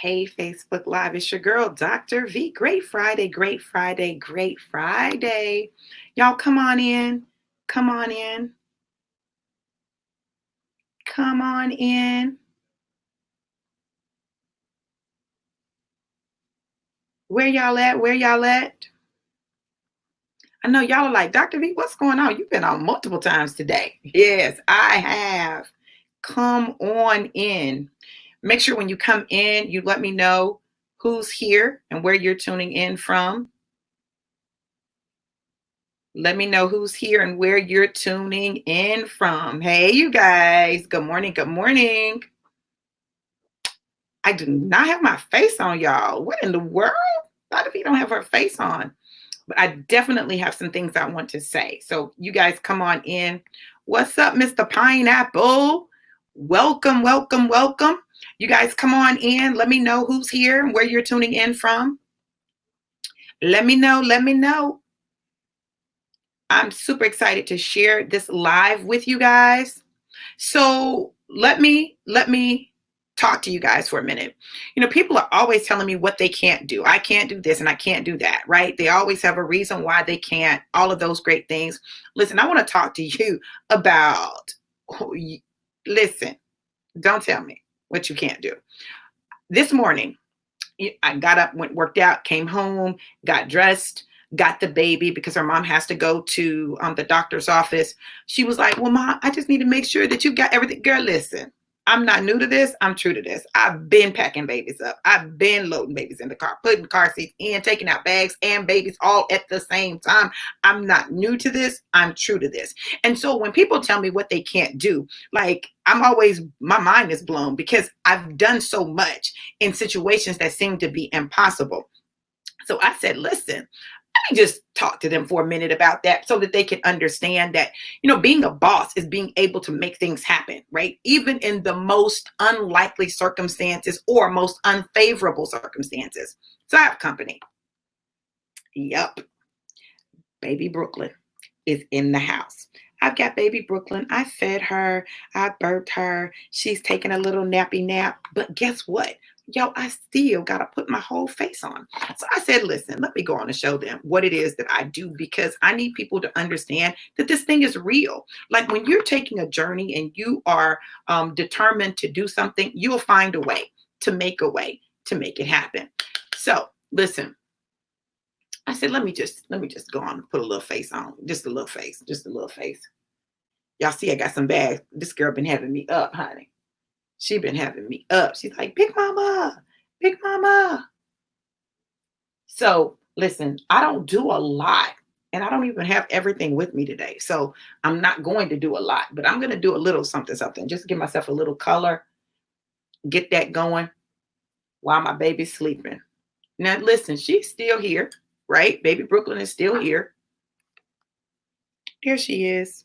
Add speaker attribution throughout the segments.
Speaker 1: Hey, Facebook Live, it's your girl, Dr. V. Great Friday, great Friday, great Friday. Y'all come on in, come on in, come on in. Where y'all at? Where y'all at? I know y'all are like, Dr. V, what's going on? You've been on multiple times today. Yes, I have. Come on in. Make sure when you come in, you let me know who's here and where you're tuning in from. Let me know who's here and where you're tuning in from. Hey, you guys. Good morning. Good morning. I do not have my face on, y'all. What in the world? Not if you don't have her face on. But I definitely have some things I want to say. So you guys come on in. What's up, Mr. Pineapple? Welcome, welcome, welcome. You guys come on in. Let me know who's here and where you're tuning in from. Let me know. Let me know. I'm super excited to share this live with you guys. So let me talk to you guys for a minute. You know, people are always telling me what they can't do. I can't do this and I can't do that, right? They always have a reason why they can't, all of those great things. Listen, I want to talk to you about, listen, don't tell me what you can't do. This morning, I got up, went, worked out, came home, got dressed, got the baby because her mom has to go to the doctor's office. She was like, well, Mom, I just need to make sure that you got everything. Girl, listen, I'm not new to this. I'm true to this. I've been packing babies up. I've been loading babies in the car, putting car seats in, taking out bags and babies all at the same time. I'm not new to this. I'm true to this. And so when people tell me what they can't do, like I'm always, my mind is blown because I've done so much in situations that seem to be impossible. So I said, listen, let me just talk to them for a minute about that so that they can understand that, you know, being a boss is being able to make things happen, right? Even in the most unlikely circumstances or most unfavorable circumstances. So I have company. Yep. Baby Brooklyn is in the house. I've got baby Brooklyn. I fed her. I burped her. She's taking a little nappy nap. But guess what? Yo, I still got to put my whole face on. So I said, listen, let me go on and show them what it is that I do because I need people to understand that this thing is real. Like when you're taking a journey and you are determined to do something, you'll find a way to make it happen. So listen. I said, let me just go on and put a little face on. Just a little face. Just a little face. Y'all see, I got some bags. This girl been having me up, honey. She been having me up. She's like, Big Mama, Big Mama. So listen, I don't do a lot. And I don't even have everything with me today. So I'm not going to do a lot. But I'm going to do a little something. Just give myself a little color. Get that going while my baby's sleeping. Now, listen, she's still here. Right? Baby Brooklyn is still here. There she is.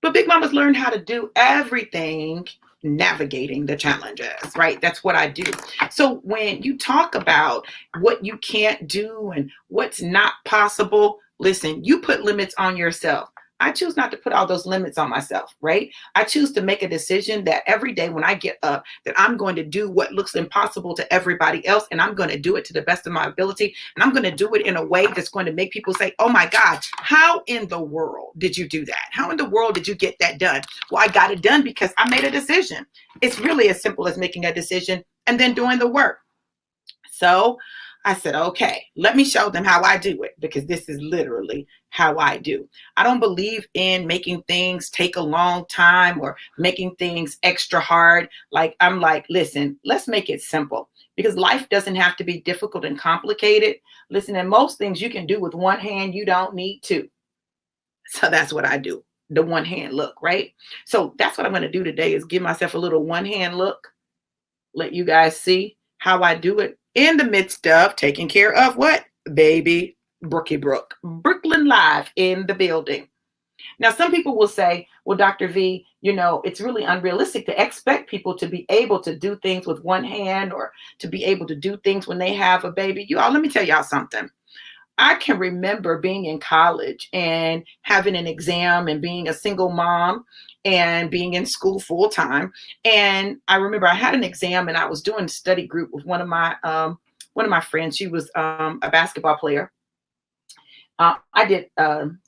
Speaker 1: But Big Mama's learned how to do everything navigating the challenges, right? That's what I do. So when you talk about what you can't do and what's not possible, listen, you put limits on yourself. I choose not to put all those limits on myself, right? I choose to make a decision that every day when I get up, that I'm going to do what looks impossible to everybody else, and I'm going to do it to the best of my ability, and I'm going to do it in a way that's going to make people say, oh my God, how in the world did you do that? How in the world did you get that done? Well, I got it done because I made a decision. It's really as simple as making a decision and then doing the work. So I said, okay, let me show them how I do it because this is literally how I do. I don't believe in making things take a long time or making things extra hard. Like I'm like, listen, let's make it simple because life doesn't have to be difficult and complicated. Listen, and most things you can do with one hand, you don't need two. So that's what I do. The one hand look, right? So that's what I'm going to do today is give myself a little one hand look. Let you guys see how I do it in the midst of taking care of what? Baby Brookie Brook. Brooklyn Live in the building. Now, some people will say, well, Dr. V, you know, it's really unrealistic to expect people to be able to do things with one hand or to be able to do things when they have a baby. You all, let me tell y'all something. I can remember being in college and having an exam and being a single mom and being in school full time. And I remember I had an exam and I was doing study group with one of my friends. She was a basketball player. I did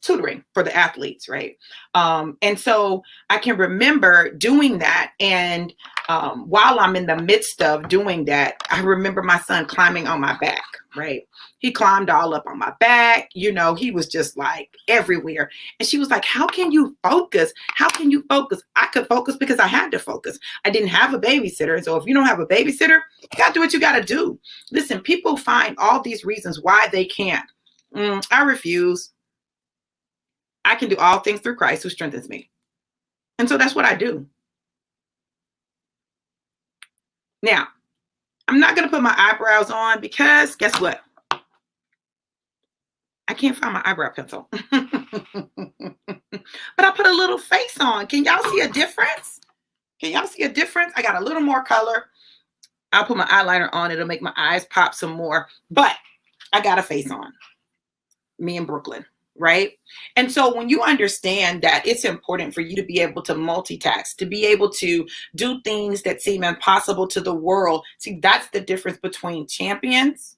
Speaker 1: tutoring for the athletes, right? And so I can remember doing that. And while I'm in the midst of doing that, I remember my son climbing on my back, right? He climbed all up on my back. You know, he was just like everywhere. And she was like, how can you focus? How can you focus? I could focus because I had to focus. I didn't have a babysitter. So if you don't have a babysitter, you got to do what you got to do. Listen, people find all these reasons why they can't. I refuse. I can do all things through Christ who strengthens me. And so that's what I do. Now, I'm not going to put my eyebrows on because guess what? I can't find my eyebrow pencil. But I put a little face on. Can y'all see a difference? Can y'all see a difference? I got a little more color. I'll put my eyeliner on. It'll make my eyes pop some more. But I got a face on. Me in Brooklyn, right? And so when you understand that it's important for you to be able to multitask, to be able to do things that seem impossible to the world, see, that's the difference between champions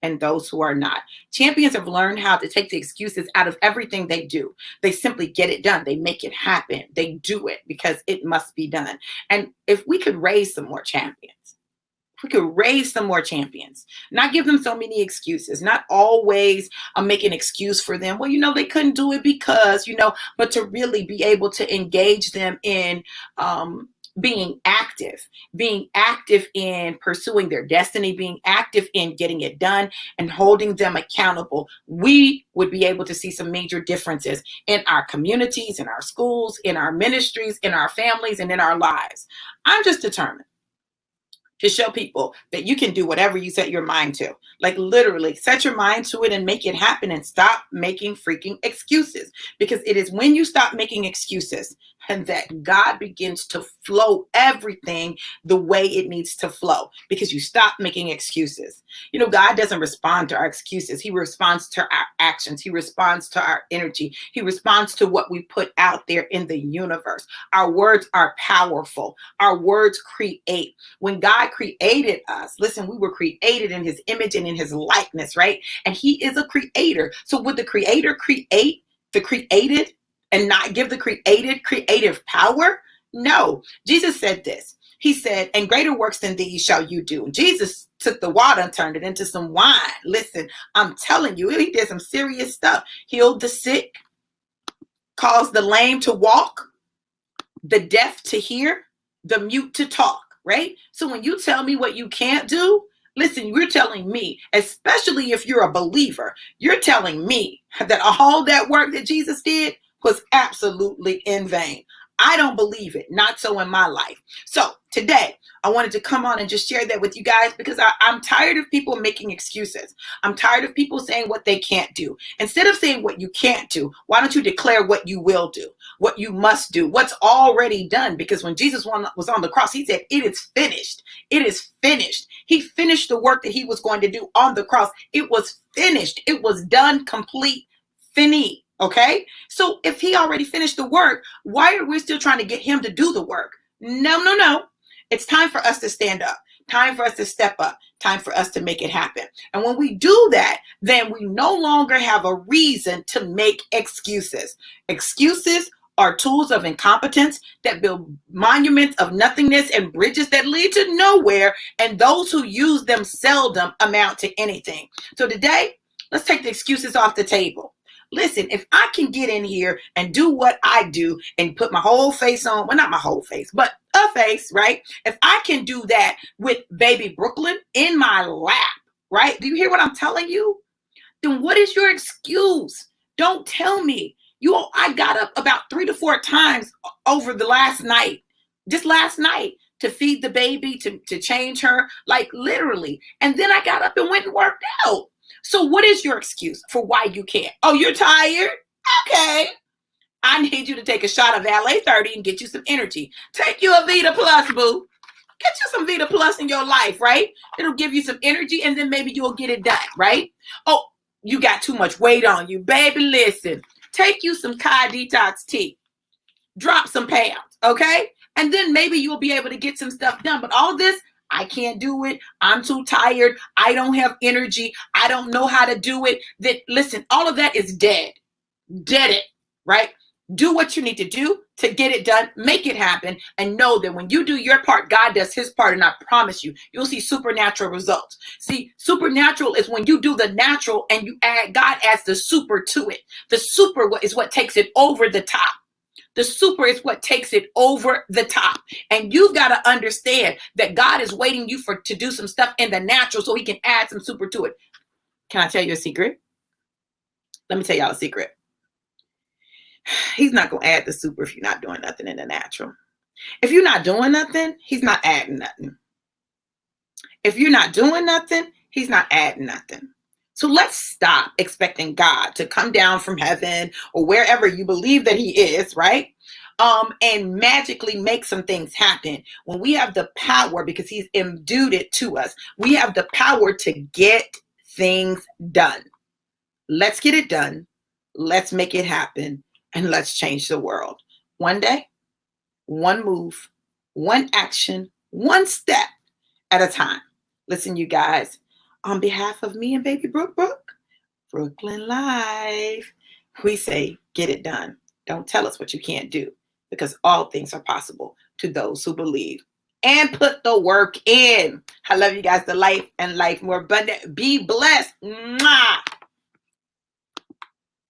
Speaker 1: and those who are not. Champions have learned how to take the excuses out of everything they do. They simply get it done. They make it happen. They do it because it must be done. And if we could raise some more champions, we could raise some more champions, not give them so many excuses, not always make an excuse for them. Well, you know, they couldn't do it because, you know, but to really be able to engage them in being active in pursuing their destiny, being active in getting it done and holding them accountable. We would be able to see some major differences in our communities, in our schools, in our ministries, in our families, and in our lives. I'm just determined to show people that you can do whatever you set your mind to. Like literally set your mind to it and make it happen and stop making freaking excuses. Because it is when you stop making excuses and that God begins to flow everything the way it needs to flow, because you stop making excuses. You know, God doesn't respond to our excuses. He responds to our actions. He responds to our energy. He responds to what we put out there in the universe. Our words are powerful. Our words create. When God created us, listen, we were created in his image and in his likeness, right? And he is a creator. So would the creator create the created and not give the created creative power? No. Jesus said this. He said, and greater works than these shall you do. Jesus took the water and turned it into some wine. Listen, I'm telling you, he did some serious stuff. Healed the sick, caused the lame to walk, the deaf to hear, the mute to talk, right? So when you tell me what you can't do, listen, you're telling me, especially if you're a believer, you're telling me that all that work that Jesus did was absolutely in vain. I don't believe it. Not so in my life. So today, I wanted to come on and just share that with you guys because I'm tired of people making excuses. I'm tired of people saying what they can't do. Instead of saying what you can't do, why don't you declare what you will do, what you must do, what's already done? Because when Jesus was on the cross, he said, it is finished. It is finished. He finished the work that he was going to do on the cross. It was finished. It was done, complete, fini. Okay, so if he already finished the work, why are we still trying to get him to do the work? No. It's time for us to stand up, time for us to step up, time for us to make it happen. And when we do that, then we no longer have a reason to make excuses. Excuses are tools of incompetence that build monuments of nothingness and bridges that lead to nowhere. And those who use them seldom amount to anything. So today, let's take the excuses off the table. Listen, if I can get in here and do what I do and put my whole face on, well, not my whole face, but a face, right? If I can do that with baby Brooklyn in my lap, right? Do you hear what I'm telling you? Then what is your excuse? Don't tell me. I got up about 3 to 4 times over the last night, just last night, to feed the baby, to change her, like literally. And then I got up and went and worked out. So what is your excuse for why you can't? Oh, you're tired? Okay. I need you to take a shot of LA 30 and get you some energy. Take you a Vita Plus, boo. Get you some Vita Plus in your life, right? It'll give you some energy and then maybe you'll get it done, right? Oh, you got too much weight on you. Baby, listen, take you some Kai Detox tea. Drop some pounds, okay? And then maybe you'll be able to get some stuff done. But all this, I can't do it. I'm too tired. I don't have energy. I don't know how to do it. That, listen, all of that is dead. Dead it, right? Do what you need to do to get it done. Make it happen. And know that when you do your part, God does his part. And I promise you, you'll see supernatural results. See, supernatural is when you do the natural and you add, God adds the super to it. The super is what takes it over the top. The super is what takes it over the top. And you've got to understand that God is waiting you to do some stuff in the natural so he can add some super to it. Can I tell you a secret? Let me tell y'all a secret. He's not going to add the super if you're not doing nothing in the natural. If you're not doing nothing, he's not adding nothing. If you're not doing nothing, he's not adding nothing. So let's stop expecting God to come down from heaven or wherever you believe that he is, right? And magically make some things happen. When we have the power, because he's imbued it to us, we have the power to get things done. Let's get it done. Let's make it happen. And let's change the world. One day, one move, one action, one step at a time. Listen, you guys, on behalf of me and baby Brooke, Brooklyn Life, we say, get it done. Don't tell us what you can't do, because all things are possible to those who believe and put the work in. I love you guys. The life and life more abundant. Be blessed. Mwah.